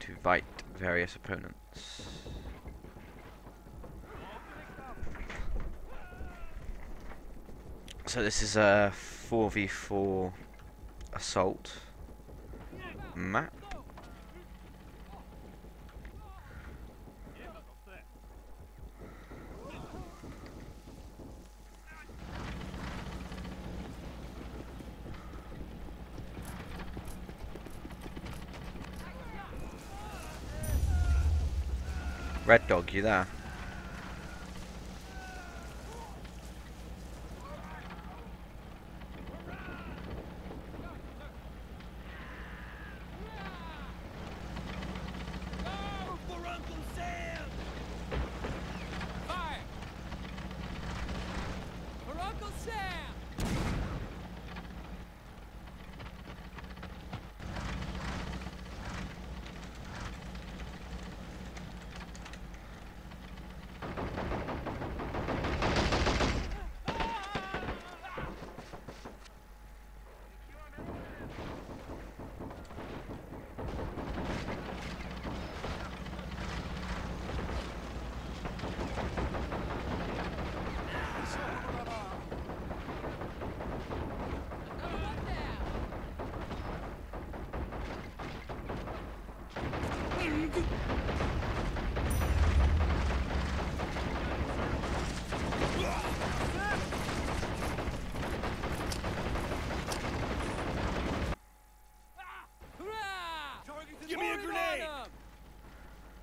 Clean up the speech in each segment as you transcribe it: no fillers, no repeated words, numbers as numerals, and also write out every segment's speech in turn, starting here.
to fight various opponents. So this is a 4v4 assault map. Red Dog, you there?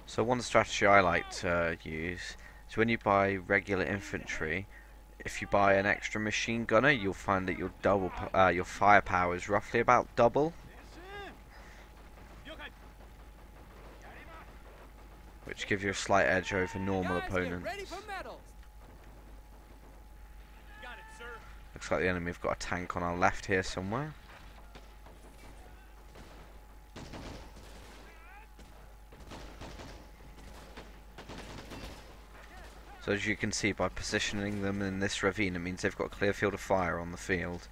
So one strategy I like to use is when you buy regular infantry, if you buy an extra machine gunner, you'll find that your firepower is roughly about double, which gives you a slight edge over normal opponents. Looks like the enemy have got a tank on our left here somewhere. So as you can see, by positioning them in this ravine, it means they've got a clear field of fire on the field.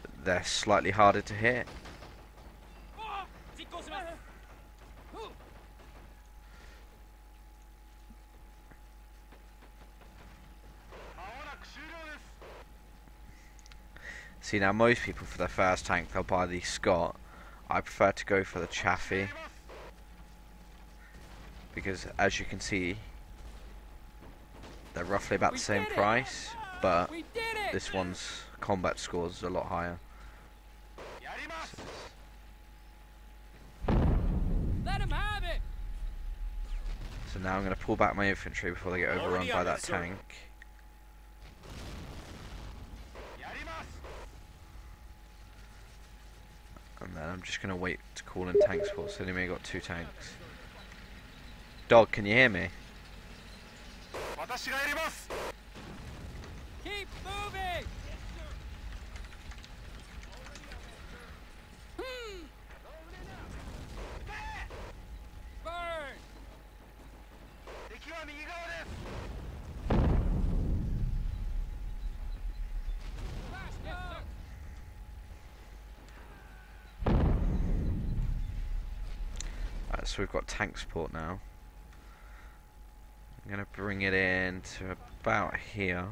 But they're slightly harder to hit. See, now most people for their first tank, they'll buy the Scott. I prefer to go for the Chaffee, because as you can see, they're roughly about the same price, but this one's combat scores is a lot higher. So now I'm going to pull back my infantry before they get overrun by that tank. And then I'm just going to wait to call in tank support, so anyway, got 2 tanks. Dog, can you hear me? Keep moving! Burn! Right, so we've got tank support now. I'm going to bring it in to about here.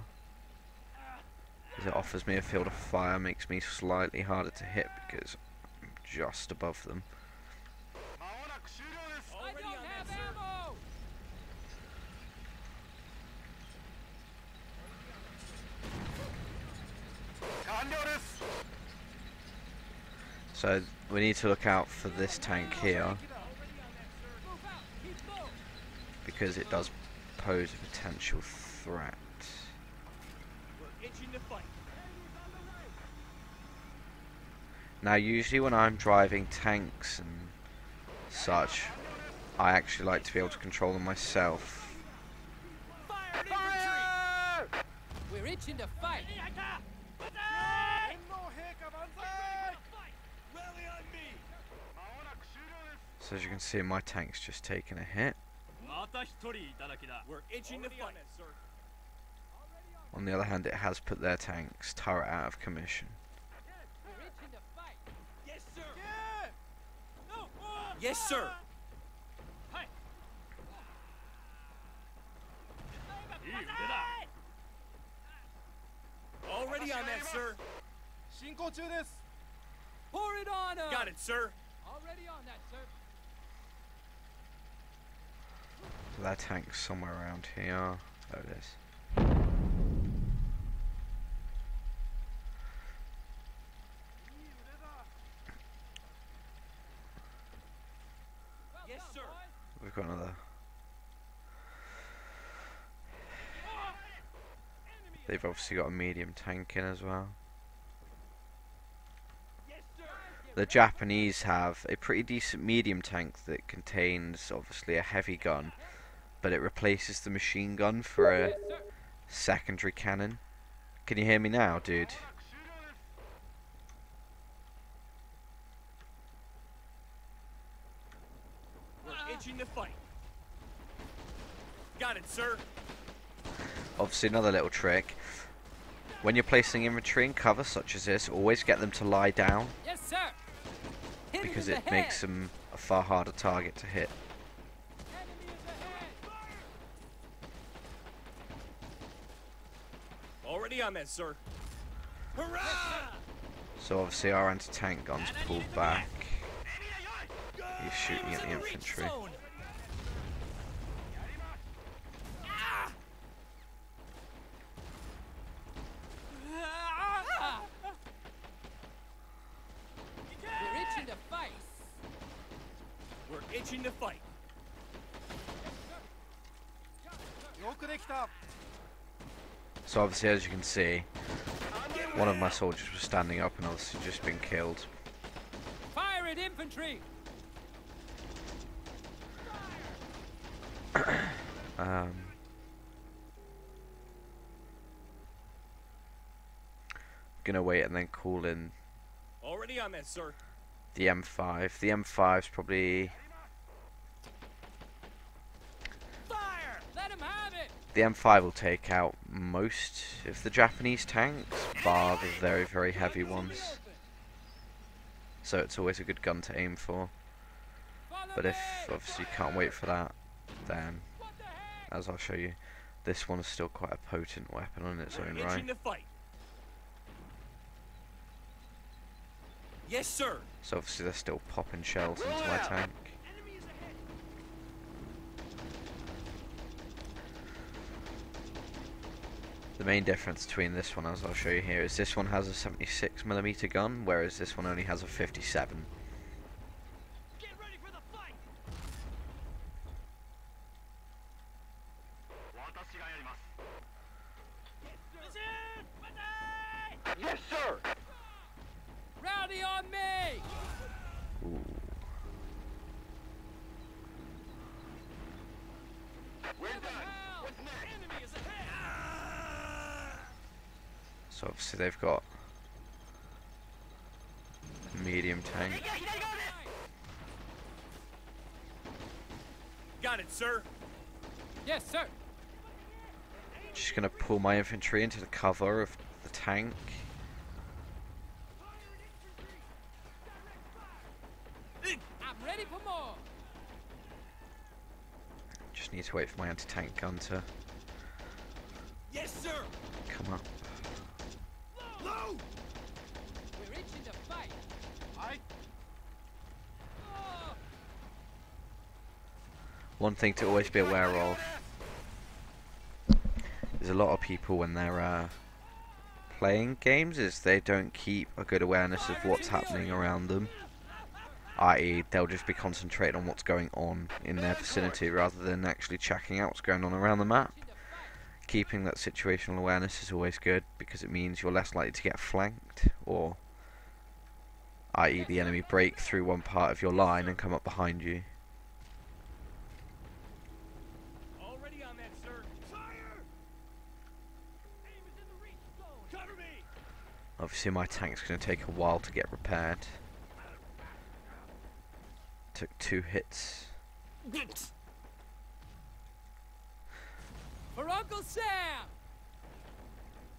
As it offers me a field of fire, makes me slightly harder to hit because I'm just above them. I don't have ammo! So we need to look out for this tank here, because it does pose a potential threat. Now usually when I'm driving tanks and such, I actually like to be able to control them myself. We're itching to fight! So as you can see, my tank's just taken a hit. We're itching to fight! On the other hand, it has put their tank's turret out of commission. We're itching to fight! Yes, sir! Yes, sir! Already on that, sir. 進行中です Pour it on him! Got it, sir. Already on that, sir. So that tank's somewhere around here. There it is. Well Yes, done, sir. boys. We've got another. They've obviously got a medium tank in as well. Yes, sir. The Japanese have a pretty decent medium tank that contains obviously a heavy gun, but it replaces the machine gun for a Yes, sir. secondary cannon. Can you hear me now, dude? We're itching to fight. Got it, sir. Obviously another little trick. When you're placing infantry in cover such as this, always get them to lie down, Yes, sir. Hit him because in it the makes head. them a far harder target to hit. Enemy is ahead. Already on that, sir. Hurrah! So obviously our anti-tank gun's pulled back. He's shooting at the infantry. We're itching to fight. We're itching to fight. よくできた So obviously, as you can see, one of my soldiers was standing up and obviously just been killed. Fire at infantry. Gonna wait and then call in Already on that, sir. the M5. The M5's probably... Fire! Let him have it. The M5 will take out most of the Japanese tanks, bar the very, very heavy ones. So it's always a good gun to aim for. Follow But if me. obviously you can't wait for that, then, What the heck? as I'll show you, this one's still quite a potent weapon on its We're own itching right. to fight. Yes, sir. So obviously they're still popping shells into my tank. The main difference between this one, as I'll show you here, is this one has a 76mm gun, whereas this one only has a 57. Get ready for the fight. Yes, sir. Rowdy on me. Ooh. We're Give him done. hell. What's next? Enemy is ahead. So obviously they've got a medium tank. Got it, sir. Yes, sir. Just gonna pull my infantry into the cover of the tank. I'm ready for more. Just need to wait for my anti-tank gun to Yes, sir. come up. Low. We're itching to fight. はい Oh, One thing to always be aware of is a lot of people when they're playing games is they don't keep a good awareness of what's happening around them. I.e. they'll just be concentrating on what's going on in their vicinity rather than actually checking out what's going on around the map. itching to fight. Keeping that situational awareness is always good because it means you're less likely to get flanked, or i.e. the enemy break through one part of your line and come up behind you. Already on that, sir. Fire! Aim is in the reach zone. Cover me. Obviously my tank's going to take a while to get repaired. Took 2 hits. For Uncle Sam.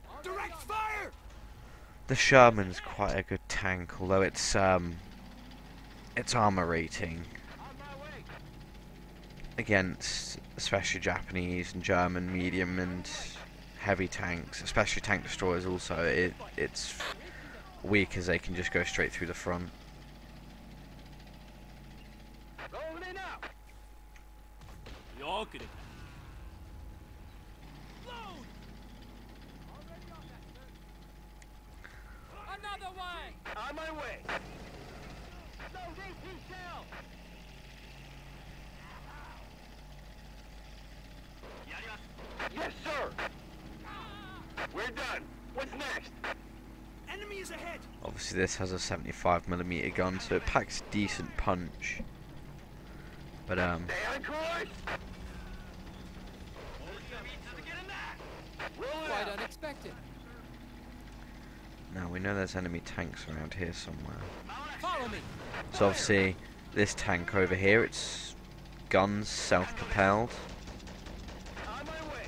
Already Direct on fire! The Sherman's quite a good tank, although its armor rating against especially Japanese and German medium and heavy tanks, especially tank destroyers also, it's weak as they can just go straight through the front. Rolling it out. Load. Another one! On my way. Load AP shell. Yes, sir. We're done. What's next? Enemy is ahead. Obviously this has a 75mm gun, so it packs decent punch. But Stay on course. Quite unexpected. now we know there's enemy tanks around here somewhere. Follow me. So obviously this tank over here, it's guns, self-propelled. On my way.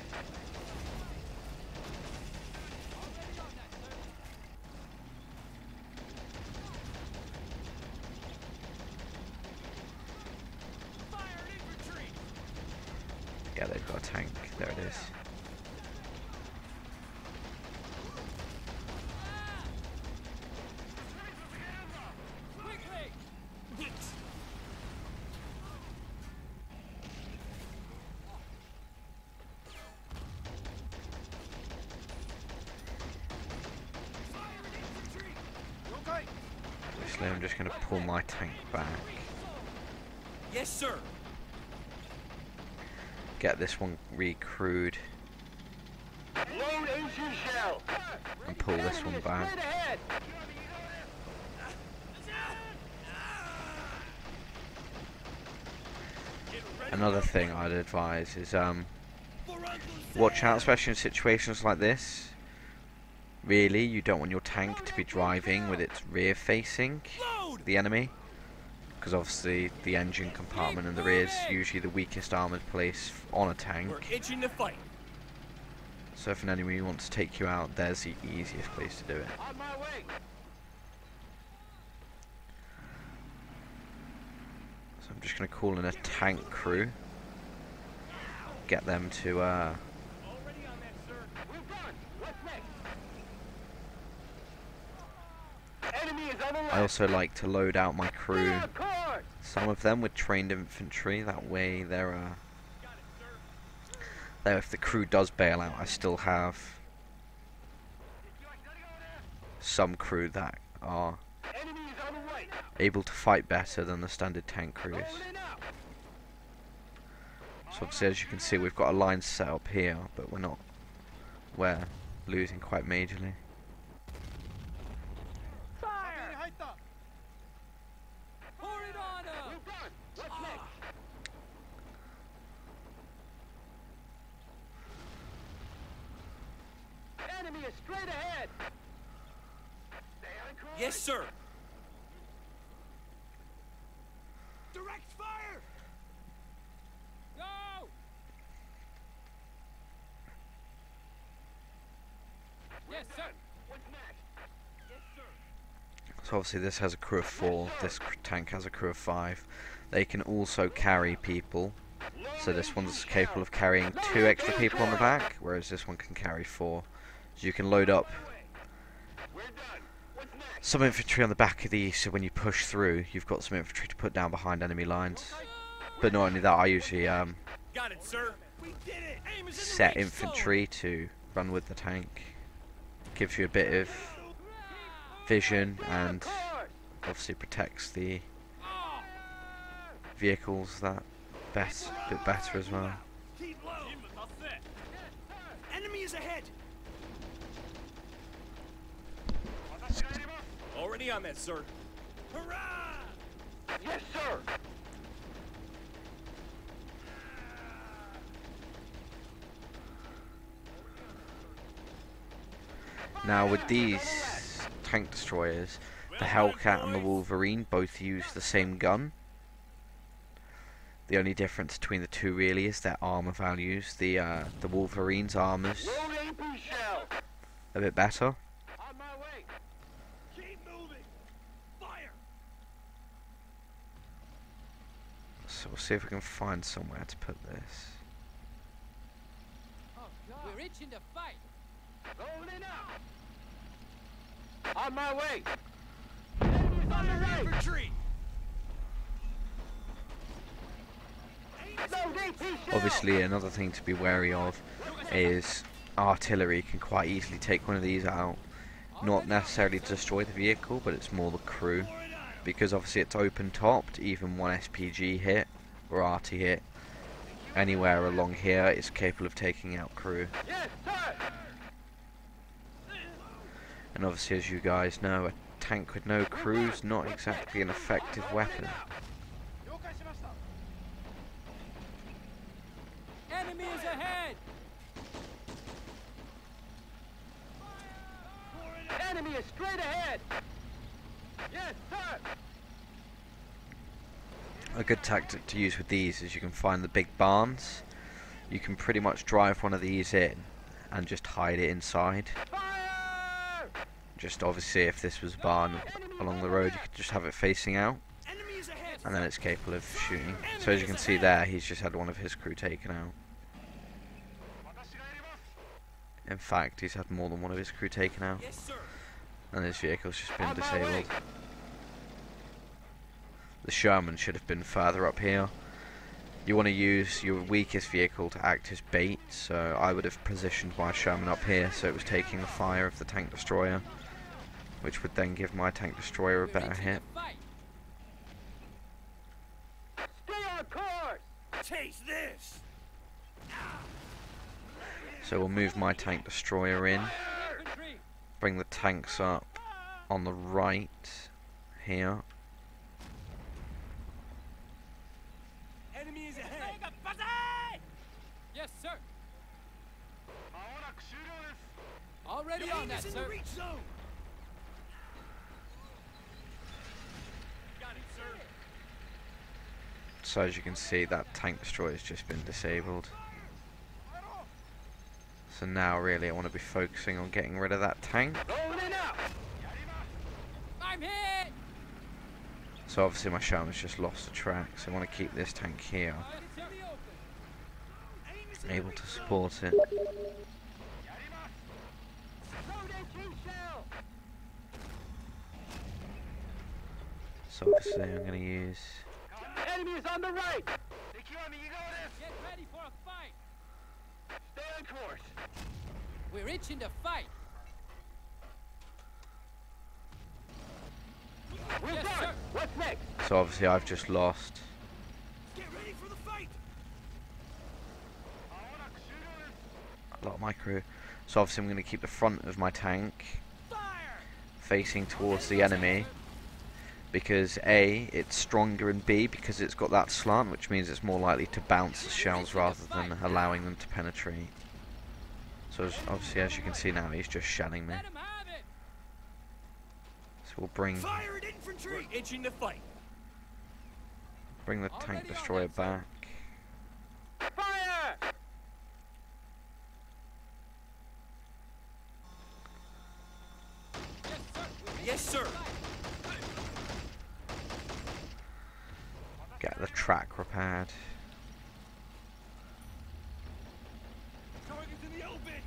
Fire infantry. Yeah, they've got a tank. There it is. Quickly! Obviously I'm just going to pull my tank back. Yes, sir. Get this one recrewed Load AC shell. and pull this one back. Straight ahead. Another thing I'd advise is watch out, especially in situations like this. Really, you don't want your tank to be driving with its rear facing the enemy, because obviously the engine compartment in the rear is usually the weakest armoured place on a tank. We're itching to fight. So if an enemy wants to take you out, there's the easiest place to do it. On my way. So I'm just going to call in a tank crew, get them to Already on that, sir. We're done. What's next? Enemy is on the left. I also like to load out my crew, Stay on course. some of them with trained infantry, that way they're if the crew does bail out, I still have some crew that are Enemy is on the right. able to fight better than the standard tank crews. Rolling it out. So obviously, as you can see, we've got a line set up here, but we're losing quite majorly. Fire. 入った Pour it on We're her! done. What's next? Enemy is straight ahead. Stay on course. Yes, sir. Direct fire. Go! Yes, sir. What's next? Yes, sir. So obviously, this has a crew of 4. This tank has a crew of 5. They can also carry people. So this one's capable of carrying 2 extra people on the back, whereas this one can carry 4. So you can load up We're done. What's next? some infantry on the back of these, so when you push through, you've got some infantry to put down behind enemy lines. But not only that, I usually Got it, sir. We did it. Aim is in the set reach infantry to run with the tank. Gives you a bit of vision zone. Stay on and course. obviously protects the vehicles that bit better as well. Keep low. All set. Enemy is ahead. Already on that, sir. Hurrah! Yes, sir. Now with these tank destroyers, the Hellcat and the Wolverine both use the same gun. The only difference between the two really is their armor values. The Wolverine's armor's Load AP shell. a bit better. On my way. Keep moving. Fire. So we'll see if we can find somewhere to put this. Oh, God. We're We're itching to fight. Rolling out. On my way. Enemies on the right. Infantry. Load AP shell. Obviously, another thing to be wary of is artillery can quite easily take one of these out. Not necessarily to destroy the vehicle, but it's more the crew. Because obviously it's open topped, even one SPG hit or RT hit anywhere along here is capable of taking out crew. Yes, sir. And obviously, as you guys know, a tank with no crew is not exactly an effective weapon. 了解しました。 Enemy is ahead. Enemy is straight ahead. Yes, sir. A good tactic to use with these is you can find the big barns. You can pretty much drive one of these in and just hide it inside. Fire! Just obviously, if this was a barn along the road, you could just have it facing out, Enemies ahead. and then it's capable of shooting. So as you can see there, he's just had one of his crew taken out. In fact, he's had more than one of his crew taken out, Yes, sir. and his vehicle's just been On my way. disabled. The Sherman should have been further up here. You want to use your weakest vehicle to act as bait, so I would have positioned my Sherman up here so it was taking the fire of the tank destroyer, which would then give my tank destroyer a We're better itching hit. to fight. Stay on course. Taste this. So we'll move my tank destroyer in, Infantry. bring the tanks up on the right here. Enemy is ahead. Yes, sir. Already on that, sir. Reach zone. Got it, sir. So as you can see, that tank destroyer has just been disabled. So now really I want to be focusing on getting rid of that tank. Rolling out. I'm hit. So obviously my Sherman's just lost the track, so I want to keep this tank here, It's in the open. able to support it. Load AP shell. So obviously I'm going to use... Enemy is on the right. Get ready for a fight. Stay on course. We're itching to fight. We're Yes, done. sir. What's next? So obviously I've just lost Get ready for the fight. a lot of my crew. So obviously I'm going to keep the front of my tank Fire. facing towards the enemy, because A, it's stronger, and B, because it's got that slant, which means it's more likely to bounce the shells rather than allowing them to penetrate. So obviously, as you can see now, he's just shelling me. Let him have it. So we'll bring Fire at infantry. We're itching to fight. the Already tank on destroyer that, sir. back. Fire! Yes, sir. We're Yes, sir. itching to fight. Get the track repaired. Target's in the open.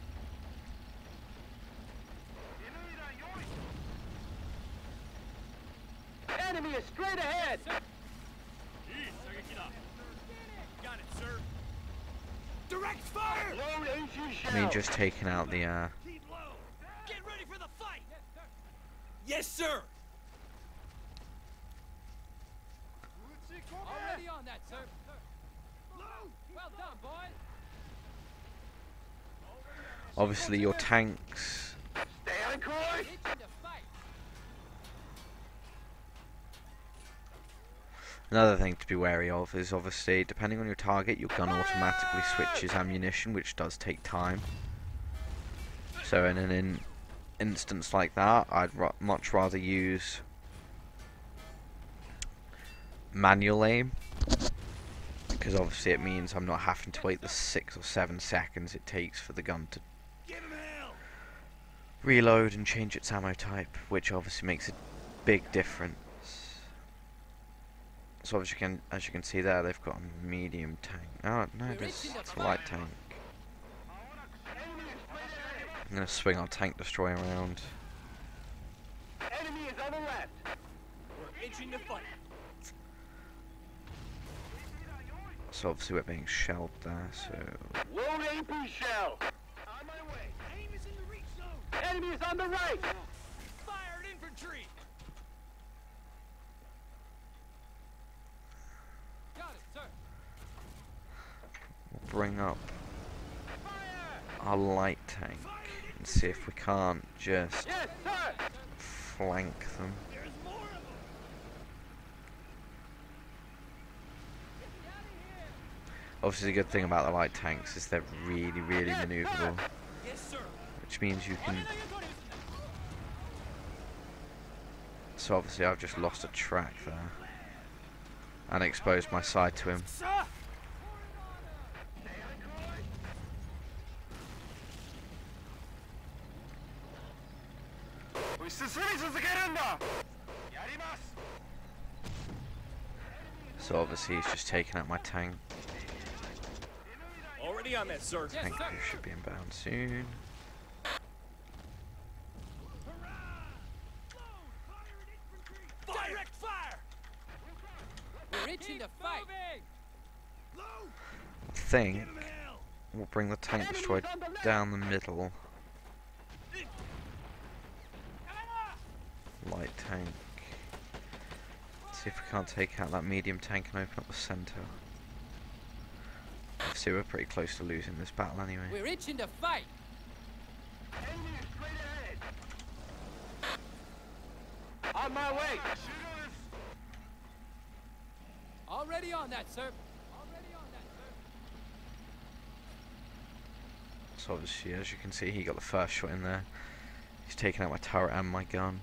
Enemy is straight ahead. Got it, sir. Direct fire. Load AP shell. I mean, just taking out the Keep low. Get ready for the fight. Yes, sir. Already on that, sir. Well done, boys. obviously your tanks. Stay on course. Itching to fight. Another thing to be wary of is obviously, depending on your target, your gun automatically switches ammunition, which does take time. So in an instance like that, I'd much rather use manual aim, because obviously it means I'm not having to wait the 6 or 7 seconds it takes for the gun to Give him hell. reload and change its ammo type, which obviously makes a big difference. So as you can see there, they've got a medium tank. Oh no, it's a light tank. Enemy I'm going to swing our tank destroyer around. Enemy is on the left. We're itching to fight. So obviously we're being shelled there, so... Load AP shell. On my way. Aim is in the reach zone. Enemy is on the right. Fire at infantry. Got it, sir. We'll bring up our light tank and see if we can't just Yes, sir. flank them. There's more of them. Obviously the good thing about the light tanks is they're really, really maneuverable, Yes, sir. which means you can... So obviously I've just lost a track there and exposed my side to him. Sir. So obviously he's just taken out my tank. Already on that, sir. Yes, Tank sir. crew should be inbound soon. Direct fire. We're itching to fight. I think we'll bring the tank destroyer down the middle. Light tank. See if we can't take out that medium tank and open up the centre. Obviously we're pretty close to losing this battle anyway. We're itching to fight. Enemy is straight ahead. On my way. Already on that, sir. Already on that, sir. So obviously, as you can see, he got the first shot in there. He's taken out my turret and my gun.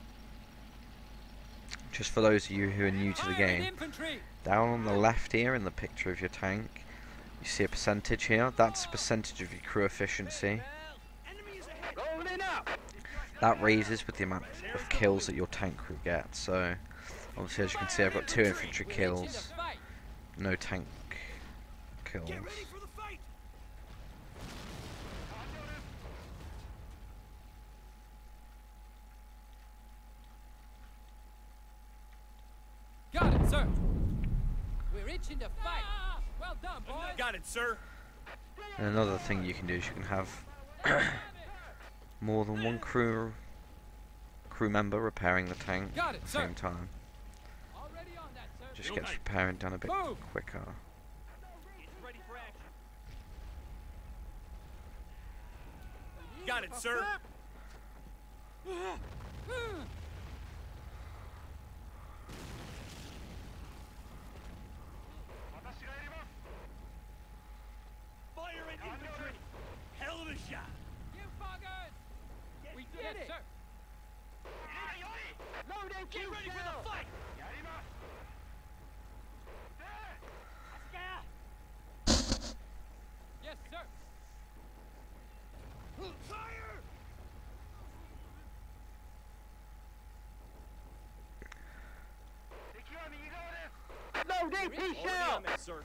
Just for those of you who are new to the Fire at game, infantry. down on the left here in the picture of your tank, you see a percentage here. That's the percentage of your crew efficiency. Enemy is ahead. Rolling up. That raises with the amount of kills that your tank crew gets. So obviously, as you can see, I've got 2 infantry We're itching to kills, fight. no tank kills. Get ready for the fight. Got it, sir. We're itching to fight. Well done, boys. Got it, sir. And another thing you can do is you can have more than one crew member repairing the tank Got it, at the sir. same time. Already on that, sir. Just gets repairing done a bit Move. quicker. He's ready for action. Got it, sir. Fire at infantry. Hell of a shot. You buggers. We did it, sir. Load AP Get ready for shell. the fight. Yes, sir. Fire! Load AP Already shell. on that, sir.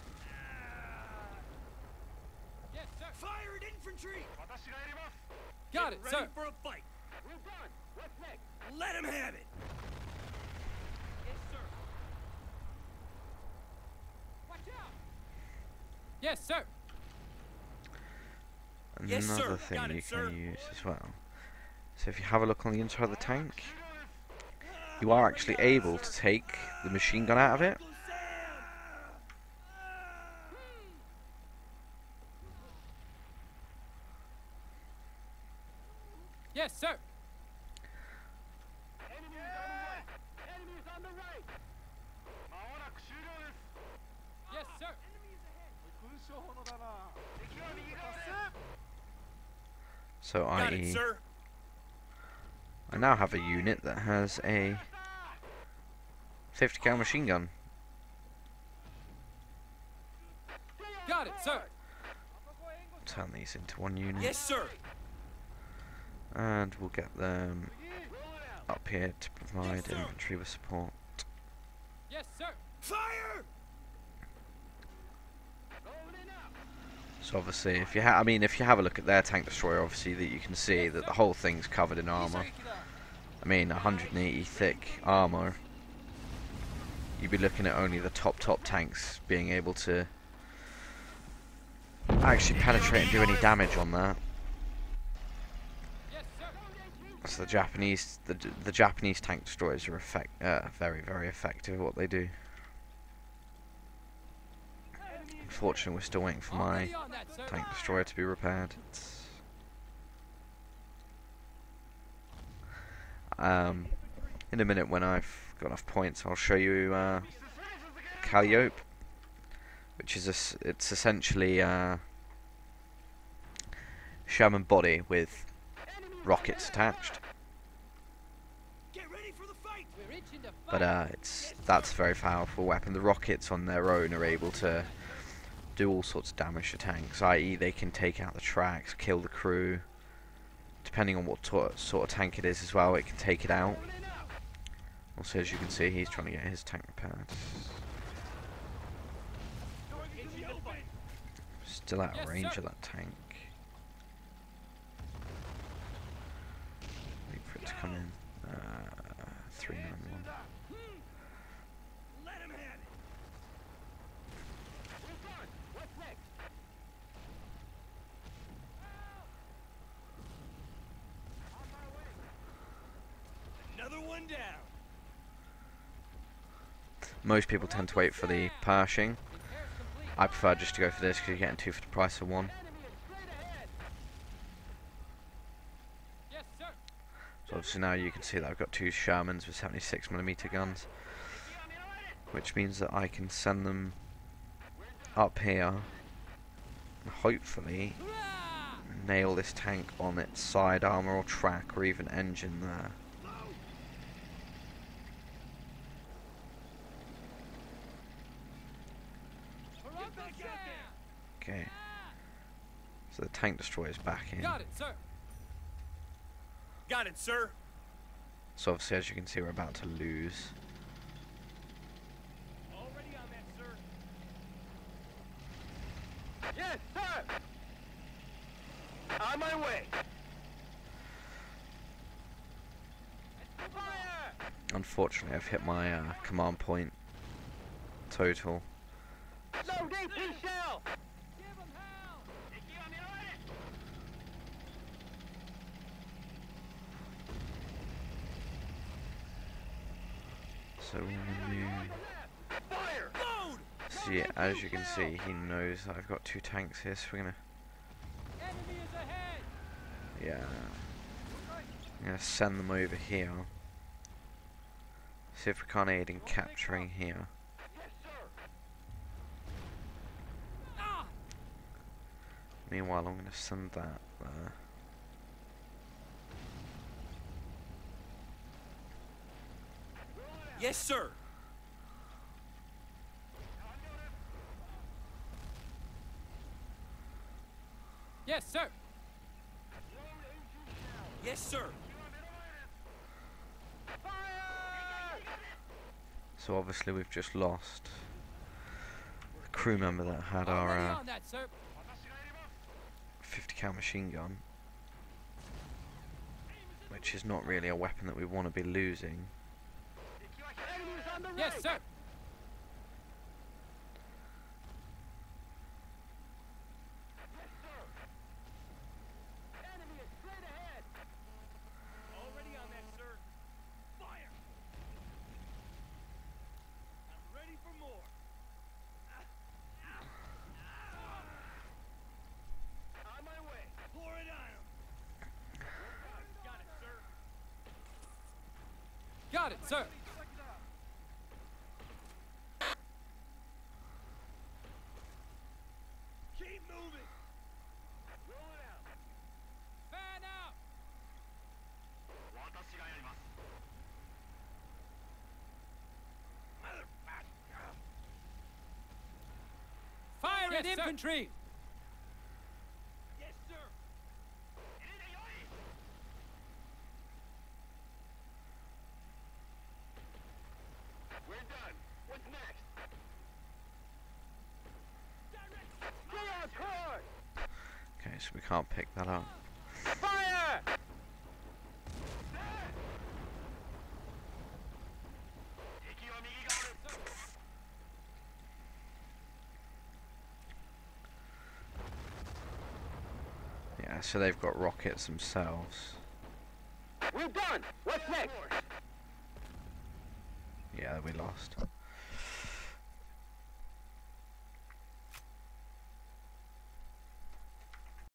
Yes, sir. Fire at infantry. Got it, Ready sir. for a fight. We're done. What's next? Let him have it. Yes, sir. Watch out. Yes, sir. Yes, sir. Another thing Got it, you sir. can use as well. So if you have a look on the inside of the tank, you are actually able to take the machine gun out of it. Uncle Sam. Yes, sir. Enemy is on the right. Enemy is on the right. Yes, sir. So Got it, i.e. sir. I now have a unit that has a 50 cal machine gun. Got it, sir. Turn these into one unit. Yes, sir. And we'll get them up here to provide Yes, sir. infantry with support. Yes, sir. Fire! So obviously, if you I mean, if you have a look at their tank destroyer, obviously that you can see that the whole thing's covered in armor. I mean, 180 thick armor. You'd be looking at only the top tanks being able to actually penetrate and do any damage on that. Yes, sir. So the Japanese tank destroyers are very effective at what they do. Unfortunately, we're still waiting for my Already on that, sir. tank destroyer to be repaired. In a minute, when I've got enough points, I'll show you Calliope, which is it's essentially a Sherman body with rockets attached. Get ready for the fight. We're itching to But fight. that's a very powerful weapon. The rockets on their own are able to do all sorts of damage to tanks, i.e. they can take out the tracks, kill the crew. Depending on what sort of tank it is as well, it can take it out. Also, as you can see, he's trying to get his tank repaired. Still out of Yes, range sir. of that tank. Wait for it to come in. 391. Let him have it. We're done. What's next? On my way. Another one down. Most people tend to wait for the Pershing. Repairs complete. I prefer just to go for this because you're getting two for the price of one. Enemy is straight ahead. Yes, sir. So obviously now you can see that I've got two Shermans with 76mm guns, which means that I can send them up here and hopefully Hurrah! nail this tank on its side armor or track or even engine there. We're on the back out sand. Okay, so the tank destroyer's back in. Got it, sir. Got it, sir. So obviously, as you can see, we're about to lose. Already on that, sir. Yes, sir. On my way. Fire! Unfortunately, I've hit my command point total. Load AP shell. Give him hell. So when you Fire! Load! see, as you can see, he knows that I've got two tanks here, so we're gonna, Enemy is ahead. yeah, I'm gonna send them over here. See if we can't aid in capturing here. Yes, sir. Ah! Meanwhile, I'm gonna send that there. Yes, sir. Yes, sir. Yes, sir. Fire! So obviously we've just lost the crew member that had Already our on that, sir. 50 cal machine gun, which is not really a weapon that we want to be losing. Enemy is on the right. Yes, sir. Yes, sir. Enemy is straight ahead. Already on that, sir. Fire! I'm ready for more. On my way. Pour it on him. Got it, sir. Got it, sir. Keep moving. Roll it out. Fan out. Fire Yes, at sir. infantry. Yes, sir. We're done. What's next? Stay on course. Okay, so we can't pick that up. Fire! Yeah, so they've got rockets themselves. We're done. What's next? Yeah, we lost.